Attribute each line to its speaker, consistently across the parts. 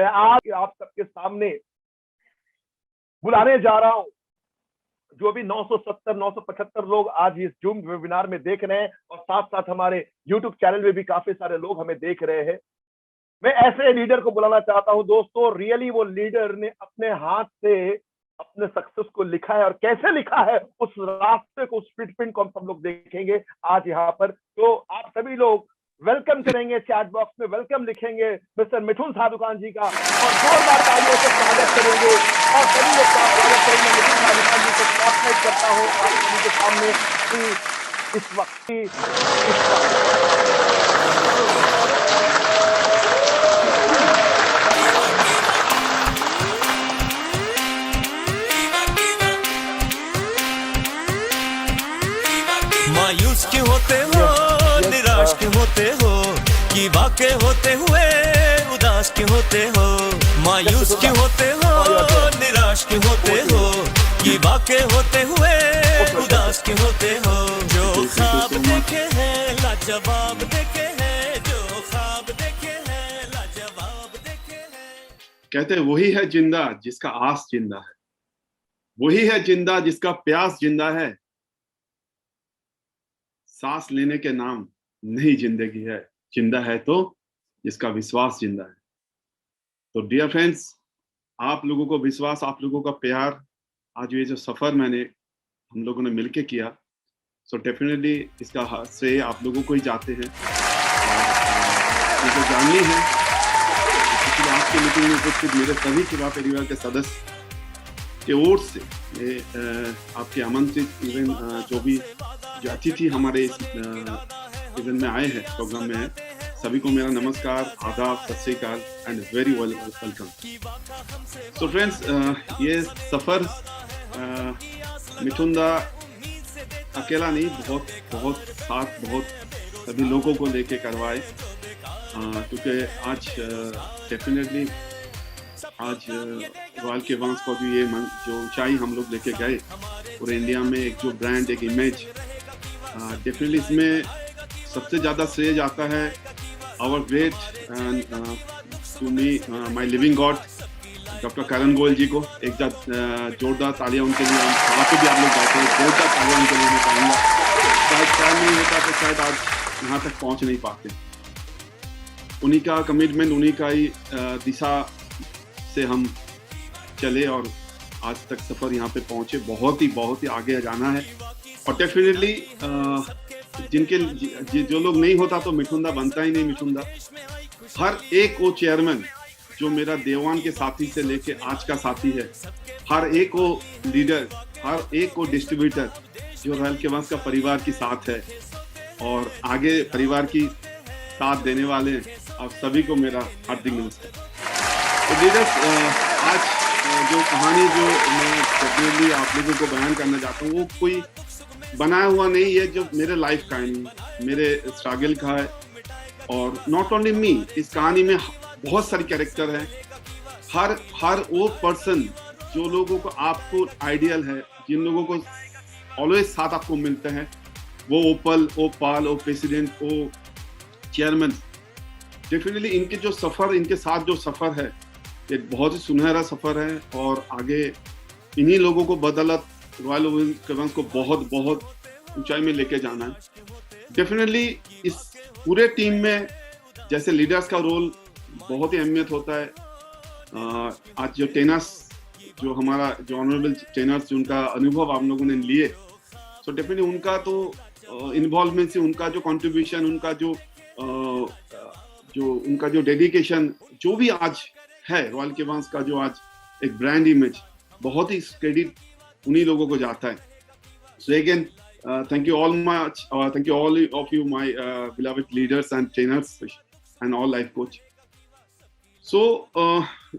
Speaker 1: मैं आज आप सबके सामने बुलाने जा रहा हूं जो भी 970 975 लोग आज इस जूम वेबिनार में देख रहे हैं और साथ साथ हमारे यूट्यूब चैनल में भी काफी सारे लोग हमें देख रहे हैं। मैं ऐसे लीडर को बुलाना चाहता हूं दोस्तों, रियली वो लीडर ने अपने हाथ से अपने सक्सेस को लिखा है और कैसे लिखा है उस रास्ते को, उस फिटप्रिंट को हम सब लोग देखेंगे आज यहाँ पर। तो आप सभी लोग वेलकम करेंगे, चैट बॉक्स में वेलकम लिखेंगे मिस्टर मिथुन साधुकान जी का और जोरदार तालियों से स्वागत करेंगे और सभी लोग का स्वागत करेंगे। मिथुन साधुकान जी को स्पॉटलाइट करता हूँ आप सभी के सामने इस वक्त
Speaker 2: मायूस क्यों होते हो, निराश क्यों होते हो, कि वाक़े होते हुए उदास क्यों होते हो। मायूस क्यों होते हो, निराश क्यों होते हो, कि वाक़े होते हुए उदास क्यों होते हो। जो ख्वाब देखे हैं लाजवाब देखे हैं, जो ख्वाब देखे हैं लाजवाब देखे हैं।
Speaker 3: कहते हैं वही है जिंदा जिसका आस जिंदा है, वही है जिंदा जिसका प्यास जिंदा है। सांस लेने के नाम नहीं जिंदगी है, जिंदा है तो जिसका विश्वास जिंदा है। तो डियर फ्रेंड्स, आप लोगों को विश्वास, आप लोगों का प्यार, आज ये जो सफर हम लोगों ने मिलके किया, सो डेफिनेटली इसका श्रेय आप लोगों को ही जाते हैं। मुझे जाननी है आज की मीटिंग में उपस्थित मेरे सभी सेवा परिवार के सदस्य के ओर से आपके आमंत्रित इवेंट जो अतिथि हमारे इस इवेंट में आए हैं, प्रोग्राम में है, सभी को मेरा नमस्कार, आदाब, सत श्री अकाल and very welcome. So friends, ये सफर मिथुन दा अकेला नहीं, बहुत साथ बहुत सभी लोगों को लेके करवाए, क्योंकि आज डेफिनेटली आज रॉयल के वंश को जो ऊंचाई हम लोग लेके गए पूरे इंडिया में, एक जो ब्रांड, एक इमेज, डेफिनेटली इसमें सबसे ज़्यादा श्रेय जाता है our great to me my living god doctor Karan Goyal ji को। एक जोरदार तालियां उनके लिए, वहाँ पे भी आप लोग जाते हैं, जोरदार तालियां उनके लिए मैं चाहूँगा। शायद नहीं होता तो शायद आज यहाँ तक पहुँच नहीं पाते। उन्हीं का कमिटमेंट, उन्हीं का ही दिशा से हम चले और आज तक सफर यहाँ पे पहुंचे। बहुत ही आगे जाना है और डेफिनेटली जो लोग नहीं होता तो मिथुन दा बनता ही नहीं। मिथुन दा हर एक वो चेयरमैन जो मेरा देवान के साथी से लेके आज का साथी है, हर एक वो लीडर, हर एक वो डिस्ट्रीब्यूटर जो रॉयल के वंश का परिवार के साथ है और आगे परिवार की साथ देने वाले हैं, आप सभी को मेरा हार्दिक नमस्कार। तो लीडर्स, आज जो कहानी जो मैं डेफिनेटली आप लोगों को बयान करना चाहता हूँ, वो कोई बनाया हुआ नहीं है, जो मेरे लाइफ कहानी, मेरे स्ट्रगल का है। और नॉट ओनली मी, इस कहानी में बहुत सारे कैरेक्टर हैं। हर वो पर्सन जो लोगों को आपको आइडियल है, जिन लोगों को ऑलवेज साथ आपको मिलते हैं, वो ओपल, ओ पाल, ओ प्रेसिडेंट, ओ चेयरमैन, डेफिनेटली इनके जो सफ़र, इनके साथ जो सफ़र है, ये बहुत ही सुनहरा सफ़र है और आगे इन्हीं लोगों को बदौलत रॉयल के वंश को बहुत ऊंचाई में लेके जाना है। डेफिनेटली इस पूरे टीम में जैसे लीडर्स का रोल बहुत ही अहमियत होता है। आज जो ट्रेनर्स, जो हमारा जो ऑनरेबल ट्रेनर्स, उनका अनुभव आप लोगों ने लिए, सो डेफिनेटली उनका तो इन्वॉल्वमेंट से, उनका जो कंट्रीब्यूशन, उनका जो डेडिकेशन, जो भी आज है रॉयल के वंश का जो आज एक ब्रांड इमेज, बहुत ही क्रेडिट उन्हीं लोगों को जाता है। So again thank you all of you my beloved leaders and trainers and all life coach. So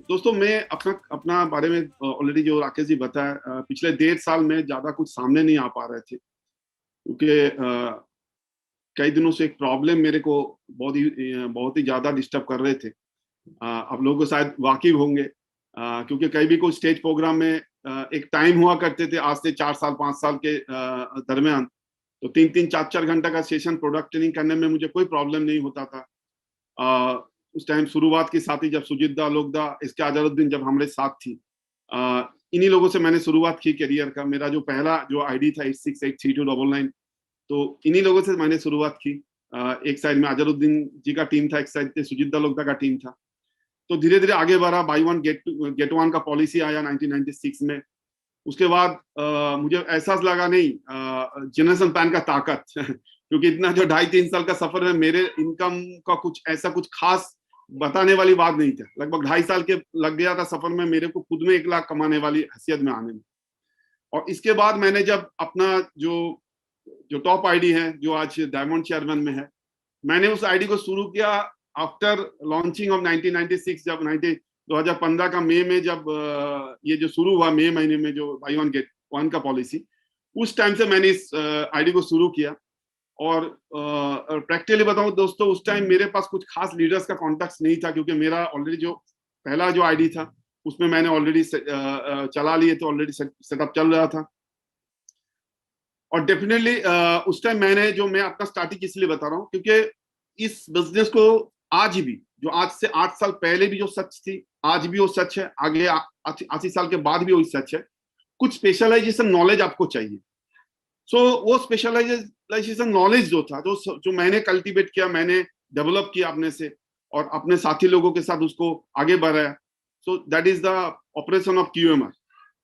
Speaker 3: दोस्तों, मैं अपना बारे में ऑलरेडी जो राकेश जी बताया, पिछले 1.5 साल में ज़्यादा कुछ सामने नहीं आ पा रहे थे, क्योंकि कई दिनों से एक प्रॉब्लम मेरे को बहुत ही ज़्यादा डिस्टर्ब कर रहे थे। आप लोगों को शायद वाकिफ होंगे, क्योंकि कई भी कोई स्टेज प्रोग्राम में एक टाइम हुआ करते थे, आज से 4 साल 5 साल के दरमियान, तो 3-3 4-4 घंटा का सेशन प्रोडक्ट ट्रेनिंग करने में मुझे कोई प्रॉब्लम नहीं होता था। उस टाइम शुरुआत की साथी जब सुजीत दा, लोक दा, इसके अजहरुद्दीन जब हमारे साथ थी, इन्हीं लोगों से मैंने शुरुआत की करियर का। मेरा जो पहला जो आईडी था 86832999, तो इन्हीं लोगों से मैंने शुरुआत की। एक साइड में अजहरुद्दीन जी का टीम था, एक साइड पे सुजीत दा, लोक दा का टीम था। तो धीरे धीरे आगे बढ़ा। बाई वन गेट वन का पॉलिसी आया 1996 में। उसके बाद मुझे एहसास लगा नहीं जनरेशन प्लान का ताकत क्योंकि इतना जो 2.5-3 साल का सफर में मेरे इनकम का कुछ खास बताने वाली बात नहीं था। लगभग 2.5 साल के लग गया था सफर में मेरे को खुद में 1 लाख कमाने वाली हैसियत में आने में। और इसके बाद मैंने जब अपना जो टॉप आईडी है जो आज डायमंड चेयरमैन में है, मैंने उस आईडी को शुरू किया आफ्टर लॉन्चिंग ऑफ 1996, जब 2015 का मई में जब ये जो शुरू हुआ मई महीने में जो बाई वन गेट वन का पॉलिसी, उस टाइम से मैंने इस आईडी को शुरू किया। और प्रैक्टिकली बताऊं दोस्तों, उस टाइम मेरे पास कुछ खास लीडर्स का कॉन्टेक्ट नहीं था, क्योंकि मेरा ऑलरेडी जो पहला जो आईडी था उसमें मैंने ऑलरेडी चला लिए, तो ऑलरेडी सेटअप चल रहा था। और डेफिनेटली उस टाइम मैं अपना स्टार्टिंग इसलिए बता रहा हूँ क्योंकि इस बिजनेस को आज भी, जो आज से 8 साल पहले भी जो सच थी, आज भी वो सच है, आगे 80 साल के बाद भी वही सच है। कुछ स्पेशलाइजेशन नॉलेज आपको चाहिए। वो स्पेशलाइजेशन नॉलेज जो था, जो मैंने कल्टीवेट किया, मैंने डेवलप किया अपने से और अपने साथी लोगों के साथ उसको आगे बढ़ाया। So that is the operation of QMR,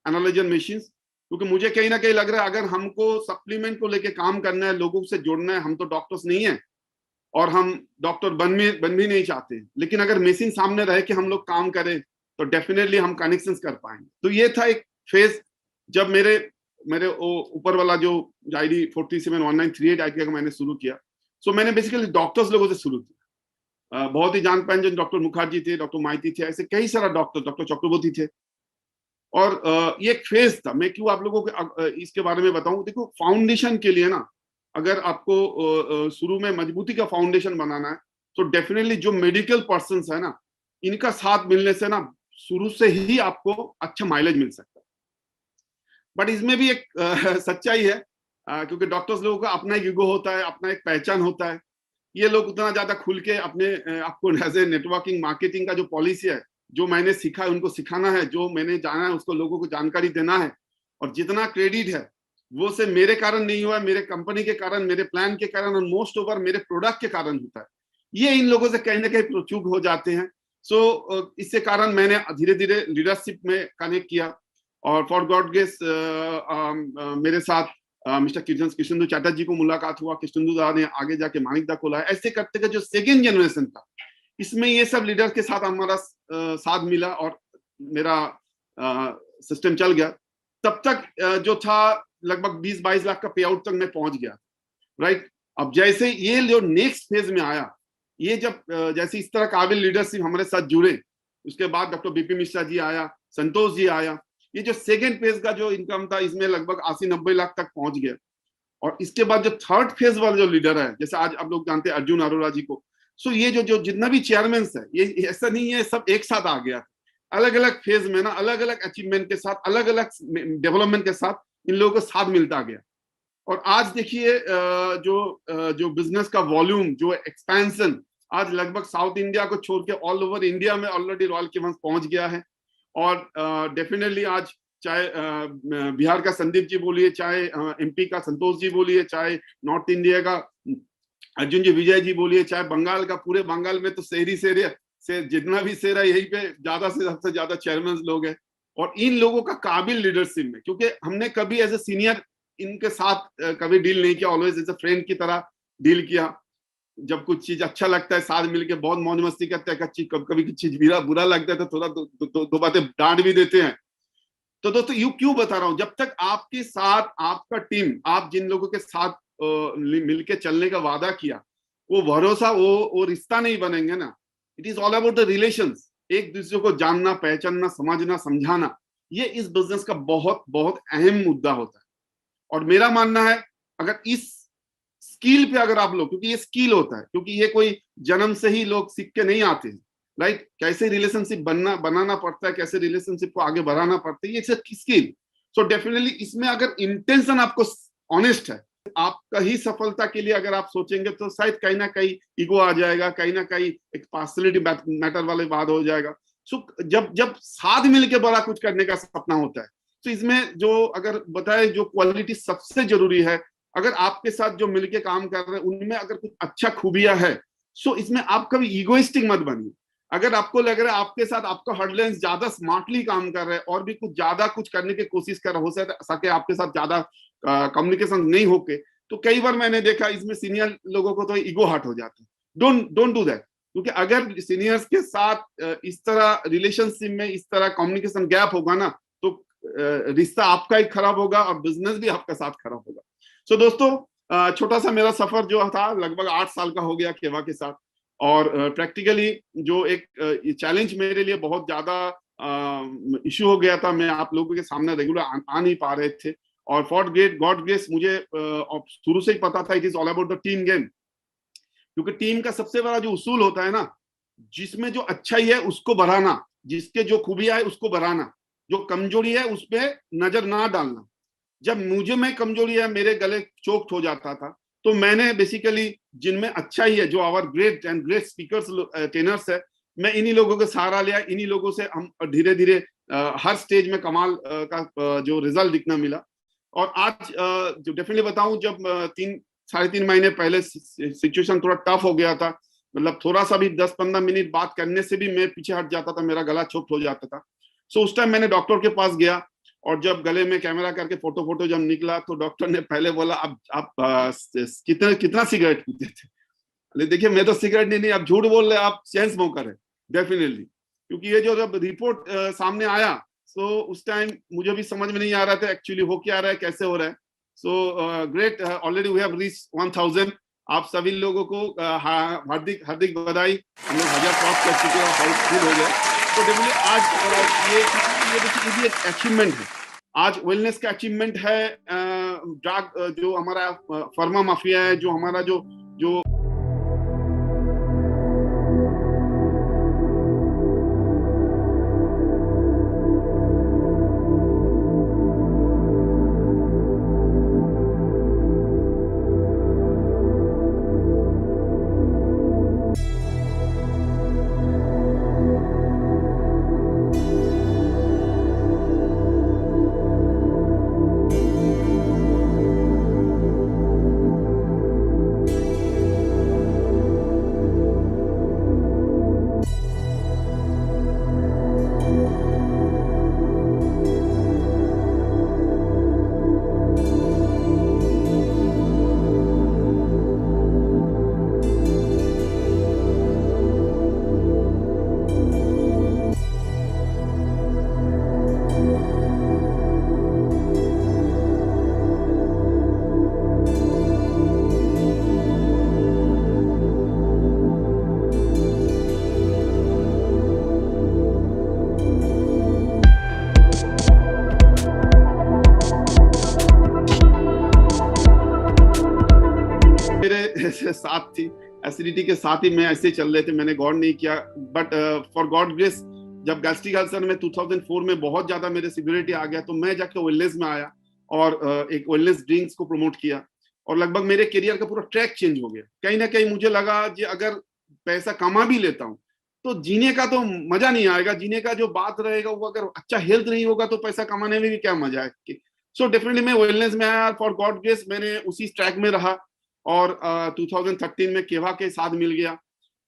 Speaker 3: analyser machines. क्योंकि मुझे कहीं ना कहीं लग रहा है अगर हमको सप्लीमेंट को लेके काम करना है, लोगों से जुड़ना है, हम तो डॉक्टर्स नहीं है और हम डॉक्टर बन भी नहीं चाहते, लेकिन अगर मशीन सामने रहे कि हम लोग काम करें तो डेफिनेटली हम कनेक्शंस कर पाएंगे। तो ये था एक फेज जब मेरे ऊपर वाला जो आईडी 471938 आईडी का मैंने शुरू किया। सो मैंने बेसिकली डॉक्टर्स लोगों से शुरू किया। बहुत ही जान पहचान डॉक्टर मुखर्जी थे, डॉक्टर माइती थे, ऐसे कई सारा डॉक्टर चक्रवर्ती थे। और ये एक फेज था। मैं क्यों आप लोगों को इसके बारे में बताऊं? देखो, फाउंडेशन के लिए ना, अगर आपको शुरू में मजबूती का फाउंडेशन बनाना है तो डेफिनेटली जो मेडिकल पर्सन है ना, इनका साथ मिलने से ना शुरू से ही आपको अच्छा माइलेज मिल सकता है। बट इसमें भी एक सच्चाई है, क्योंकि डॉक्टर्स लोगों का अपना एक ईगो होता है, अपना एक पहचान होता है। ये लोग उतना ज्यादा खुल के अपने आपको एज ए नेटवर्किंग मार्केटिंग का जो पॉलिसी है, जो मैंने सीखा है उनको सिखाना है, जो मैंने जाना है उसको लोगों को जानकारी देना है। और जितना क्रेडिट है वो से मेरे कारण नहीं हुआ, मेरे कंपनी के कारण, मेरे प्लान के कारण और मोस्ट ओवर मेरे प्रोडक्ट के कारण होता है। ये इन लोगों से कहीं ना कहीं चूक हो जाते हैं। सो इससे कारण मैंने धीरे धीरे लीडरशिप में कनेक्ट किया। और फॉर गॉड गेस मेरे साथ मिस्टर कृष्णेंदु चैटर्जी को मुलाकात हुआ। कृष्णेंदु दा ने आगे जाके मानिक दा को लाया। ऐसे करते करते जो सेकेंड जनरेशन था, इसमें ये सब लीडर्स के साथ हमारा साथ मिला और मेरा सिस्टम चल गया। तब तक जो था लगभग 20-22 लाख का पे आउट तक मैं पहुंच गया, राइट। अब जैसे ये जो नेक्स्ट फेज में आया, ये जब जैसे इस तरह काबिल लीडरशिप हमारे साथ जुड़े, उसके बाद डॉक्टर बीपी मिश्रा जी आया, संतोष जी आया। ये जो सेकेंड फेज का जो इनकम था, इसमें लगभग 80-90 लाख तक पहुंच गया। और इसके बाद जो थर्ड फेज वाला जो लीडर है, जैसे आज आप लोग जानते हैं अर्जुन अरोड़ा जी को। सो ये जो जितना भी चेयरमैन है, ये ऐसा नहीं है सब एक साथ आ गया, अलग अलग फेज में ना, अलग अलग अचीवमेंट के साथ, अलग अलग डेवलपमेंट के साथ इन लोगों को साथ मिलता गया। और आज देखिए जो बिजनेस का वॉल्यूम, जो एक्सपेंशन, आज लगभग साउथ इंडिया को छोड़ के ऑल ओवर इंडिया में ऑलरेडी रॉयल केवंस पहुंच गया है। और डेफिनेटली आज चाहे बिहार का संदीप जी बोलिए, चाहे MP का संतोष जी बोलिए, चाहे नॉर्थ इंडिया का अर्जुन जी विजय जी बोलिए, चाहे बंगाल का, पूरे बंगाल में तो शहरी से जितना भी शेर है, यही पे ज्यादा से सबसे ज्यादा चेयरमैन लोग हैं। और इन लोगों का काबिल लीडरशिप में, क्योंकि हमने कभी एज ए सीनियर इनके साथ कभी डील नहीं किया, ऑलवेज एज ए फ्रेंड की तरह डील किया। जब कुछ चीज अच्छा लगता है, साथ मिलके बहुत मौज मस्ती करते हैं। कभी कुछ चीज बुरा लगता है तो थोड़ा दो बातें डांट भी देते हैं। तो दोस्तों यू क्यों बता रहा हूं, जब तक आपके साथ आपका टीम, आप जिन लोगों के साथ मिलके चलने का वादा किया, वो भरोसा, वो रिश्ता नहीं बनेंगे ना। It is all about the relations, एक दूसरे को जानना, पहचानना, समझना, समझाना। ये इस बिजनेस का बहुत बहुत अहम मुद्दा होता है। और मेरा मानना है, अगर इस स्किल पे अगर आप लोग, क्योंकि ये स्किल होता है, क्योंकि ये कोई जन्म से ही लोग सीख के नहीं आते हैं, राइट। कैसे रिलेशनशिप बनाना पड़ता है, कैसे रिलेशनशिप को आगे बढ़ाना पड़ता है, ये स्किल। सो डेफिनेटली इसमें अगर इंटेंशन आपको ऑनेस्ट है आपका ही सफलता के लिए अगर आप सोचेंगे तो शायद कहीं ना कहीं ईगो आ जाएगा, कहीं ना कहीं एक पर्सनैलिटी मैटर वाले बात हो जाएगा। सो जब जब साथ मिलकर बड़ा कुछ करने का सपना होता है, तो इसमें जो अगर बताए जो क्वालिटी सबसे जरूरी है, अगर आपके साथ जो मिलके काम कर रहे हैं उनमें अगर कुछ अच्छा खूबियां है, सो इसमें आप कभी ईगोइस्टिक मत बनिए। अगर आपको लग रहा है आपके साथ आपका हर्डलेंस ज्यादा स्मार्टली काम कर रहा है और भी कुछ ज्यादा कुछ करने की कोशिश कर रहा, हो सके आपके साथ ज्यादा कम्युनिकेशन नहीं होके, तो कई बार मैंने देखा इसमें सीनियर लोगों को तो ईगो हर्ट हो जाता है। डोंट डू दैट, क्योंकि अगर सीनियर्स के साथ इस तरह रिलेशनशिप में इस तरह कम्युनिकेशन गैप होगा ना, तो रिश्ता आपका ही खराब होगा और बिजनेस भी आपका साथ खराब होगा। सो दोस्तों, छोटा सा मेरा सफर जो था लगभग 8 साल का हो गया केवा के साथ, और प्रैक्टिकली जो एक चैलेंज मेरे लिए बहुत ज्यादा इश्यू हो गया था, मैं आप लोगों के सामने रेगुलर आ नहीं पा रहे थे। और फॉर गॉड ग्रेस मुझे शुरू से ही पता था it is all about the team game, क्योंकि टीम का सबसे बड़ा जो उसूल होता है ना, जिसमें जो अच्छाई है उसको बढ़ाना, जिसके जो खूबियां है उसको बढ़ाना, जो कमजोरी है उस पर नजर ना डालना। जब मुझे में कमजोरी है, मेरे गले चोक्ड हो जाता था, तो मैंने बेसिकली जिनमें अच्छा ही है, जो our great and great speakers trainers है, मैं इन्हीं लोगों का सहारा लिया, इन्हीं लोगों से हम धीरे धीरे हर स्टेज में कमाल का जो रिजल्ट दिखना मिला। और आज जो डेफिनेटली बताऊं, जब 3-3.5 महीने पहले सिचुएशन थोड़ा टफ हो गया था, मतलब थोड़ा सा भी 10-15 मिनट बात करने से भी मैं पीछे हट जाता था, मेरा गला चोक्ड हो जाता था। सो उस टाइम मैंने डॉक्टर के पास गया, और जब गले में कैमरा करके फोटो जब निकला, तो डॉक्टर ने पहले बोला आप कितना सिगरेट पीते थे? अरे देखिए, मैं तो सिगरेट नहीं, आप झूठ बोल रहे, आप चेन स्मोकर है डेफिनेटली। क्योंकि ये जो जब रिपोर्ट सामने आया, सो उस टाइम मुझे भी समझ में नहीं आ रहा था एक्चुअली हो क्या रहा है, कैसे हो रहा है। So great, already we have reach 1000। आप सभी लोगों को हार्दिक हार्दिक बधाई, हम लोग 1000 क्रॉस कर चुके हैं, हाउसफुल हो गया। तो डेफिनेटली आज ये एक अचीवमेंट है, आज वेलनेस का अचीवमेंट है। ड्रग जो हमारा फार्मा माफिया है, जो हमारा जो साथ थी, एसिडिटी के साथ ही मैं ऐसे चल रहे थे, मैंने गौर नहीं किया। बट फॉर गॉड ग्रेस, जब गैस्ट्रिक अल्सर में 2004 में बहुत ज्यादा मेरे सिवियरिटी आ गया, तो मैं जाके वेलनेस में आया और एक वेलनेस ड्रिंक्स को प्रमोट किया, और लगभग मेरे करियर का पूरा ट्रैक चेंज हो गया। कहीं ना कहीं मुझे लगा कि अगर पैसा कमा भी लेता हूँ तो जीने का तो मजा नहीं आएगा, जीने का जो बात रहेगा वो अगर अच्छा हेल्थ नहीं होगा तो पैसा कमाने में भी क्या मजा है। सो डेफिनेटली मैं वेलनेस में आया, फॉर गॉड ग्रेस मैंने उसी ट्रैक में रहा, और 2013 में केवा के साथ मिल गया।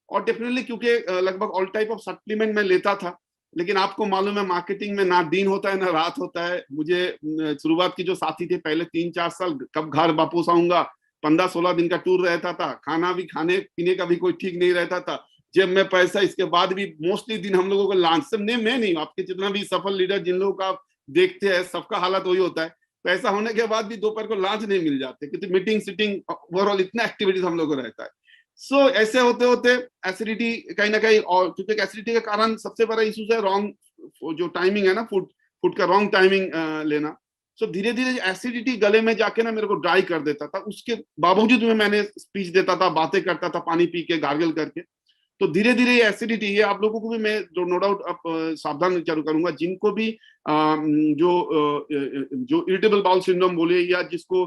Speaker 3: और डेफिनेटली क्योंकि लगभग ऑल टाइप ऑफ सप्लीमेंट मैं लेता था, लेकिन आपको मालूम है मार्केटिंग में ना दिन होता है ना रात होता है। मुझे शुरुआत की जो साथी थे पहले 3-4 साल, कब घर वापस आऊंगा, 15-16 दिन का टूर रहता था, खाना भी खाने पीने का भी कोई ठीक नहीं रहता था, जेब में पैसा। इसके बाद भी मोस्टली दिन हम लोगों को लॉन्च से मैं नहीं, आपके जितना भी सफल लीडर जिन लोगों का आप देखते हैं, सबका हालत वही होता है, पैसा होने के बाद भी दोपहर को लॉन्च नहीं मिल जाते, क्योंकि मीटिंग सिटिंग ओवरऑल इतना एक्टिविटीज हम लोगों को रहता है। सो ऐसे होते होते एसिडिटी कहीं ना कहीं, और क्योंकि एसिडिटी के कारण सबसे बड़ा इशू है रॉन्ग जो टाइमिंग है ना, फूड का रॉन्ग टाइमिंग लेना। सो धीरे धीरे एसिडिटी गले में जाके ना मेरे को ड्राई कर देता था, उसके बावजूद में मैंने स्पीच देता था, बातें करता था, पानी पी के गार्गल करके। तो धीरे धीरे ये एसिडिटी, ये आप लोगों को भी मैं नो डाउट सावधान जरूर करूंगा, जिनको भी जो इरिटेबल बाउल सिंड्रोम बोलिए, या जिसको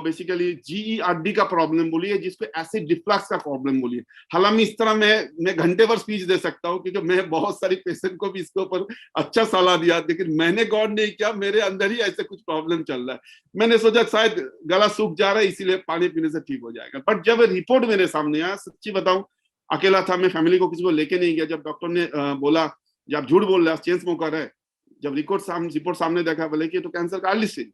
Speaker 3: बेसिकली GERD का प्रॉब्लम बोलिए, जिसको एसिड रिफ्लक्स का प्रॉब्लम बोलिए। हालांकि इस तरह मैं घंटे भर स्पीच दे सकता हूँ, क्योंकि मैं बहुत सारी पेशेंट को भी इसके ऊपर अच्छा सलाह दिया, लेकिन मैंने गौर नहीं किया, मेरे अंदर ही ऐसे कुछ प्रॉब्लम चल रहा है। मैंने सोचा शायद गला सूख जा रहा है, इसीलिए पानी पीने से ठीक हो जाएगा। बट जब रिपोर्ट मेरे सामने आया, सच्ची बताऊं, अकेला था मैं, फैमिली को किसी को लेके नहीं गया। जब डॉक्टर ने बोला जब आप झूठ बोल रहे हैं, चेन स्मोकर है, जब रिपोर्ट सामने देखा, बोले कि तो कैंसर का अर्ली स्टेज।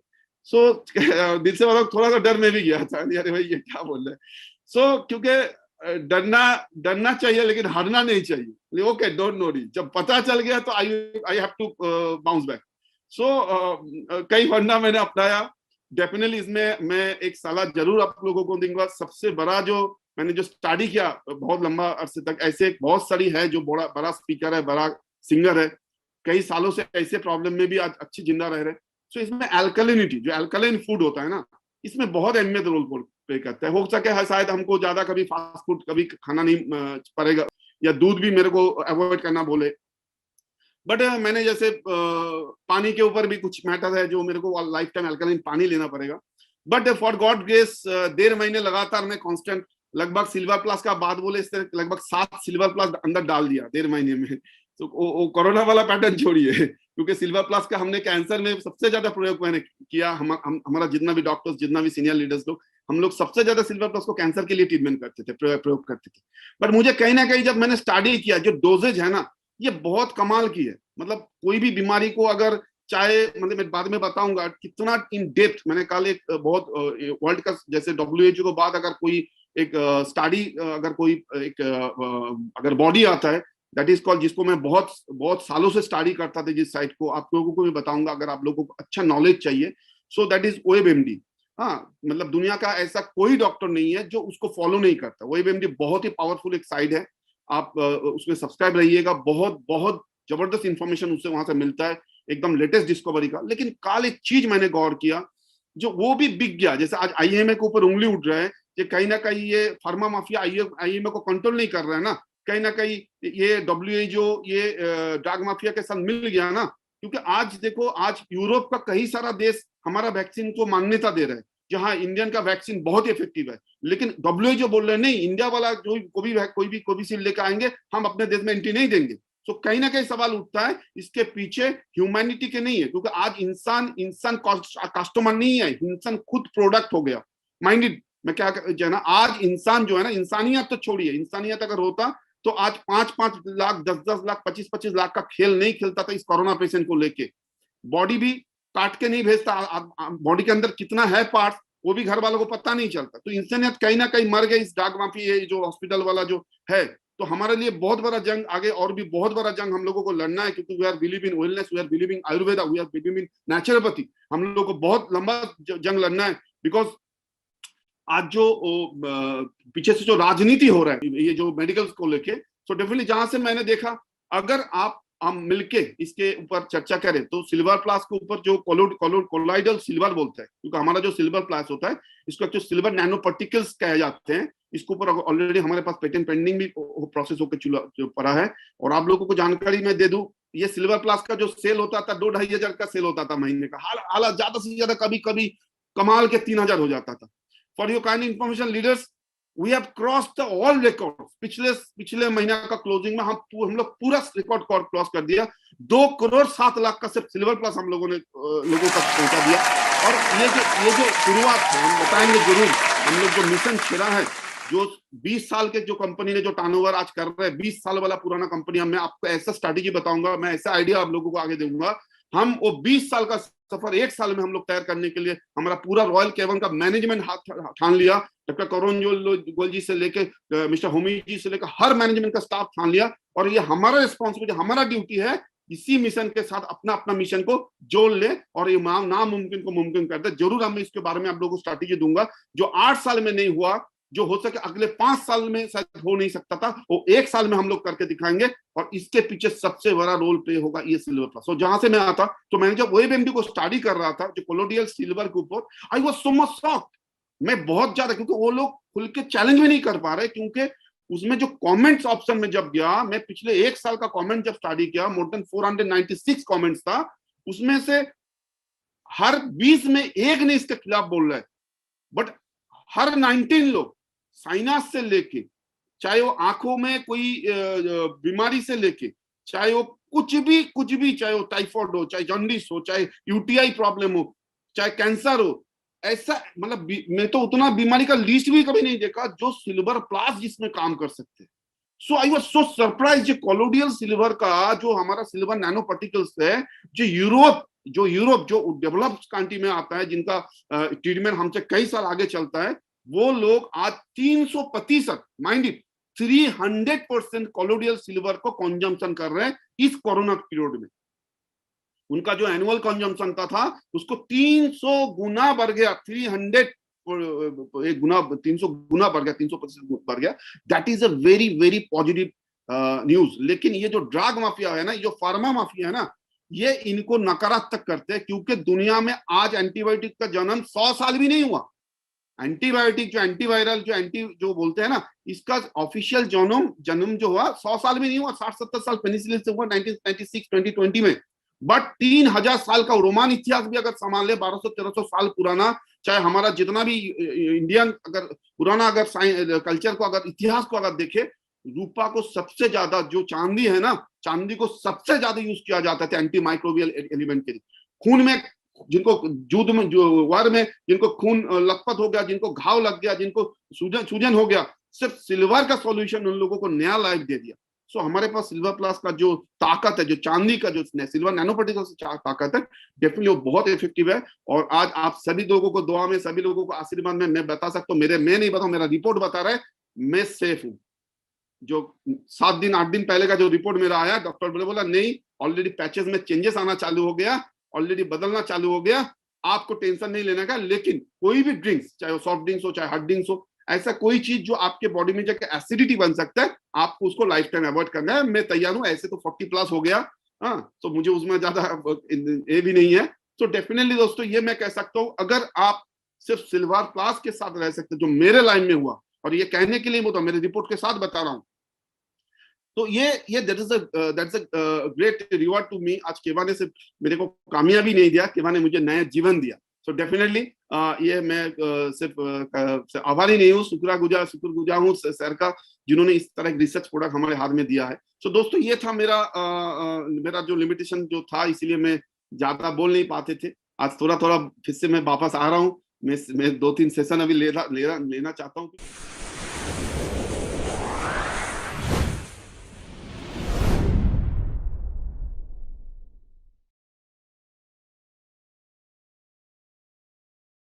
Speaker 3: सो दिल से मतलब थोड़ा सा डर में भी गया था, अरे भाई ये क्या बोल रहे हैं। सो क्योंकि डरना चाहिए लेकिन हारना नहीं चाहिए। ओके, डोंट वरी, जब पता चल गया तो I have to bounce back. So कई फंडा मैंने अपनाया। डेफिनेटली इसमें मैं एक सलाह जरूर आप लोगों को दूंगा। सबसे बड़ा जो मैंने जो स्टडी किया बहुत लंबा अरसे तक, ऐसे बहुत सारी है जो बड़ा स्पीकर है, बड़ा सिंगर है, कई सालों से ऐसे प्रॉब्लम में भी आज अच्छी जिंदा रह रहे। सो इसमें अल्कलिनिटी, जो अल्कलाइन फूड होता है ना, इसमें बहुत अहमियत रोल प्ले करता है। हो सके शायद हमको ज्यादा कभी फास्ट फूड कभी खाना नहीं पड़ेगा, या दूध भी मेरे को अवॉइड करना बोले। बट मैंने जैसे पानी के ऊपर भी कुछ मैटर है जो मेरे को लाइफ टाइम अल्कलाइन पानी लेना पड़ेगा। बट फॉर गॉड ग्रेस 1.5 महीने लगातार मैं कांस्टेंट, लगभग सिल्वर प्लस का बात बोले इस तरह लगभग 7 सिल्वर प्लस अंदर डाल दिया 1.5 महीने में। तो वो कोरोना वाला पैटर्न छोड़िए, क्योंकि सिल्वर प्लस का हमने कैंसर में सबसे ज्यादा प्रयोग मैंने किया। हमारा जितना भी डॉक्टर्स, जितना भी सीनियर लीडर्स लोग, हम लोग सबसे ज्यादा सिल्वर प्लस को कैंसर के लिए ट्रीटमेंट करते थे, प्रयोग करते थे। बट मुझे कहीं ना कहीं जब मैंने स्टडी किया, जो डोजेज है ना, ये बहुत कमाल की है। मतलब कोई भी बीमारी को अगर चाहे, मतलब मैं बाद में बताऊंगा कितना इन डेप्थ। मैंने कल एक बहुत वर्ल्ड का जैसे WHO के बाद अगर कोई एक स्टडी, अगर कोई एक अगर बॉडी आता है, दैट इज कॉल्ड, जिसको मैं बहुत सालों से स्टडी करता था, जिस साइट को आप लोगों को भी बताऊंगा अगर आप लोगों को अच्छा नॉलेज चाहिए। So that is OABMD। हाँ, मतलब दुनिया का ऐसा कोई डॉक्टर नहीं है जो उसको फॉलो नहीं करता। OABMD बहुत ही पावरफुल एक साइट है, आप उसमें सब्सक्राइब रहिएगा। बहुत बहुत जबरदस्त इंफॉर्मेशन उससे वहां से मिलता है, एकदम लेटेस्ट डिस्कवरी का। लेकिन कल एक चीज मैंने गौर किया, जो वो भी बिक गया। जैसे आज IMA के ऊपर उंगली उठ रहा है कि कहीं ना कहीं ये फार्मा माफिया IMA को कंट्रोल नहीं कर रहा है ना, कहीं ना कहीं ये WHO, ये ड्रग माफिया के साथ मिल गया ना। क्योंकि आज देखो, आज यूरोप का कई सारा देश हमारा वैक्सीन को मान्यता दे रहा है, जहां इंडियन का वैक्सीन बहुत इफेक्टिव है। लेकिन WHO बोल रहे हैं नहीं, इंडिया वाला जो कोई भी कोविशील्ड लेकर आएंगे, हम अपने देश में एंट्री नहीं देंगे। तो कहीं ना कहीं सवाल उठता है, इसके पीछे ह्यूमैनिटी के नहीं है, क्योंकि आज इंसान कस्टमर नहीं है, इंसान खुद प्रोडक्ट हो गया। माइंडेड मैं क्या जो है ना, आज इंसान जो है ना, इंसानियत तो छोड़िए, इंसानियत अगर होता तो आज 5-5 लाख, 10-10 लाख, 25-25 लाख का खेल नहीं खेलता था इस कोरोना पेशेंट को लेके। बॉडी भी काट के नहीं भेजता, बॉडी के अंदर कितना है पार्ट, वो भी घर वालों को पता नहीं चलता। तो इंसानियत कहीं ना कहीं मर गई इस ड्रग माफिया, जो हॉस्पिटल वाला जो है। तो हमारे लिए बहुत बड़ा जंग आगे, और भी बहुत बड़ा जंग हम लोगों को लड़ना है, क्योंकि we are believe in wellness, we are believe in Ayurveda, we are believe in naturopathy. हम लोगों को बहुत लंबा जंग लड़ना है। बिकॉज आज जो पीछे से जो राजनीति हो रहा है ये जो मेडिकल को लेके, तो डेफिनेटली जहां से मैंने देखा, अगर हम मिलके इसके ऊपर चर्चा करें तो सिल्वर प्लस के ऊपर जो कोलाइडल सिल्वर बोलते हैं, क्योंकि हमारा जो सिल्वर प्लस होता है इसको जो सिल्वर नैनो पार्टिकल्स कहे जाते हैं, इसके ऊपर ऑलरेडी हमारे पास पेटेंट पेंडिंग भी प्रोसेस होकर पड़ा है। और आप लोगों को जानकारी मैं दे दूं, ये सिल्वर प्लस का जो सेल होता था 2-2.5 हजार का सेल होता था महीने का, हालात ज्यादा से ज्यादा कभी कभी कमाल के 3,000 हो जाता था। For your kind information leaders, we have crossed all record. पिछले महीना का क्लोजिंग में हम लोग पूरा रिकॉर्ड क्रॉस कर दिया। 2,07,00,000 का सिर्फ सिल्वर प्लस हम लोगों तक पहुंचा दिया। और ये जो शुरुआत है, हम बताएंगे जरूर, हम लोग जो मिशन छेड़ा है, जो 20 साल के जो कंपनी ने जो टर्नओवर आज कर रहे हैं, 20 साल वाला पुराना कंपनी, मैं आपको ऐसा स्ट्रैटेजी बताऊंगा, मैं ऐसा आइडिया आप लोगों को आगे दूंगा। हम वो 20 साल का सफर 1 साल में हम लोग तैयार करने के लिए हमारा पूरा रॉयल केवन का मैनेजमेंट हाथ ठान लिया। डॉक्टर करुण गोयल जी से लेके मिस्टर होमी जी से लेकर हर मैनेजमेंट का स्टाफ ठान लिया। और ये हमारा रिस्पॉन्सिबिलिटी, हमारा ड्यूटी है, इसी मिशन के साथ अपना मिशन को जोड़ ले और ये नामुमकिन को मुमकिन कर दे। जरूर हम इसके बारे में आप लोगों को स्ट्रैटेजी दूंगा, जो 8 साल में नहीं हुआ, जो हो सके अगले 5 साल में शायद हो नहीं सकता था, वो 1 साल में हम लोग करके दिखाएंगे। और इसके पीछे सबसे बड़ा रोल प्ले होगा ये सिल्वर प्लस। तो जहां से मैं आता, तो मैंने जब OABMD को स्टडी कर रहा था, जो कोलोडियल सिल्वर के ऊपर, आई वाज सो मच शॉक्ड। मैं बहुत ज्यादा, क्योंकि वो लोग खुल के चैलेंज में नहीं कर पा रहे, क्योंकि उसमें जो कमेंट्स ऑप्शन में जब गया, मैं पिछले 1 साल का कमेंट जब स्टडी किया, मोर देन 496 कमेंट्स था, उसमें से हर 20 में एक ने इसके खिलाफ बोल रहा है, बट हर 19 लोग साइनस से लेके, चाहे वो आंखों में कोई बीमारी से लेके, चाहे वो कुछ भी, चाहे वो टाइफाइड हो, चाहे जॉन्डिस हो, चाहे यूटीआई प्रॉब्लम हो, चाहे कैंसर हो, ऐसा मतलब मैं तो उतना बीमारी का लिस्ट भी कभी नहीं देखा जो सिल्वर प्लस जिसमें काम कर सकते हैं। So I was so surprise, colloidal silver का जो हमारा सिल्वर नैनो पार्टिकल्स है, जो यूरोप जो डेवलप्ड कंट्री में आता है, जिनका ट्रीटमेंट हमसे कई साल आगे चलता है, वो लोग आज 300%, माइंड इट, 300% कोलोडियल सिल्वर को कंजम्पशन कर रहे हैं इस कोरोना पीरियड में। उनका जो एनुअल कंजम्पशन था उसको 300 गुना बढ़ गया, 300 गुना, 300 गुना बढ़ गया, 300% बढ़ गया। That is a very very positive news. लेकिन ये जो ड्रग माफिया है ना, ये जो फार्मा माफिया है ना, ये इनको नकारात्मक करते हैं, क्योंकि दुनिया में आज एंटीबायोटिक का जन्म 100 साल भी नहीं हुआ। एंटीबायोटिक जो एंटीवायरल जो बोलते हैं ना, इसका ऑफिशियल जन्म जो हुआ 100 साल भी नहीं हुआ, 60-70 साल पेनिसिलिन से हुआ 1996 2020 में। बट 3000 साल का रोमान इतिहास भी अगर संभाल ले, 1200-1300 साल पुराना, चाहे हमारा जितना भी इंडियन अगर पुराना अगर कल्चर को, अगर इतिहास को अगर देखे, रूपा को सबसे ज्यादा, जो चांदी है ना, चांदी को सबसे ज्यादा यूज किया जाता था एंटी माइक्रोबियल एलिमेंट के लिए। खून में जिनको युद्ध में, जो वार में जिनको खून लथपथ हो गया, जिनको घाव लग गया, जिनको सूजन हो गया, सिर्फ सिल्वर का सॉल्यूशन उन लोगों को नया लाइफ दे दिया। सो हमारे पास सिल्वर प्लस का जो ताकत है, जो चांदी का जो सिल्वर नैनो पार्टिकल से ताकत है, डेफिनेटली वो बहुत इफेक्टिव है। और आज आप सभी लोगों को दुआ में, सभी लोगों को आशीर्वाद में मैं बता सकता हूँ, मैं नहीं बताऊं, मेरा रिपोर्ट बता रहा है, मैं सेफ हूँ। जो 7 दिन 8 दिन पहले का जो रिपोर्ट मेरा आया, डॉक्टर बोला नहीं, ऑलरेडी पैचेस में चेंजेस आना चालू हो गया, ऑलरेडी बदलना चालू हो गया, आपको टेंशन नहीं लेने का। लेकिन कोई भी ड्रिंक्स, चाहे वो सॉफ्ट ड्रिंक्स हो, चाहे हार्ड ड्रिंक्स हो, ऐसा कोई चीज जो आपके बॉडी में जाकर एसिडिटी बन सकता है, आपको उसको लाइफ टाइम अवॉइड करना है। मैं तैयार हूं, ऐसे तो 40+ हो गया, हाँ, तो मुझे उसमें ज्यादा ये भी नहीं है। तो डेफिनेटली दोस्तों, ये मैं कह सकता हूँ, अगर आप सिर्फ सिल्वर प्लस के साथ रह सकते, जो मेरे लाइन में हुआ, और ये कहने के लिए वो तो मेरे रिपोर्ट के साथ बता रहा हूँ, तो ये that's a great reward to me. आज केवा ने सिर्फ मेरे को कामयाबी नहीं दिया, केवा ने मुझे नया जीवन दिया। सो डेफिनेटली ये मैं सिर्फ आभारी नहीं हूँ, शुक्रगुजार हूँ सर का, जिन्होंने इस तरह एक रिसर्च प्रोडक्ट हमारे हाथ में दिया है। सो दोस्तों, ये था मेरा जो लिमिटेशन जो था, इसीलिए मैं ज्यादा बोल नहीं पाते थे। आज थोड़ा फिर से मैं वापस आ रहा हूँ। मैं 2-3 सेशन अभी लेना चाहता हूँ।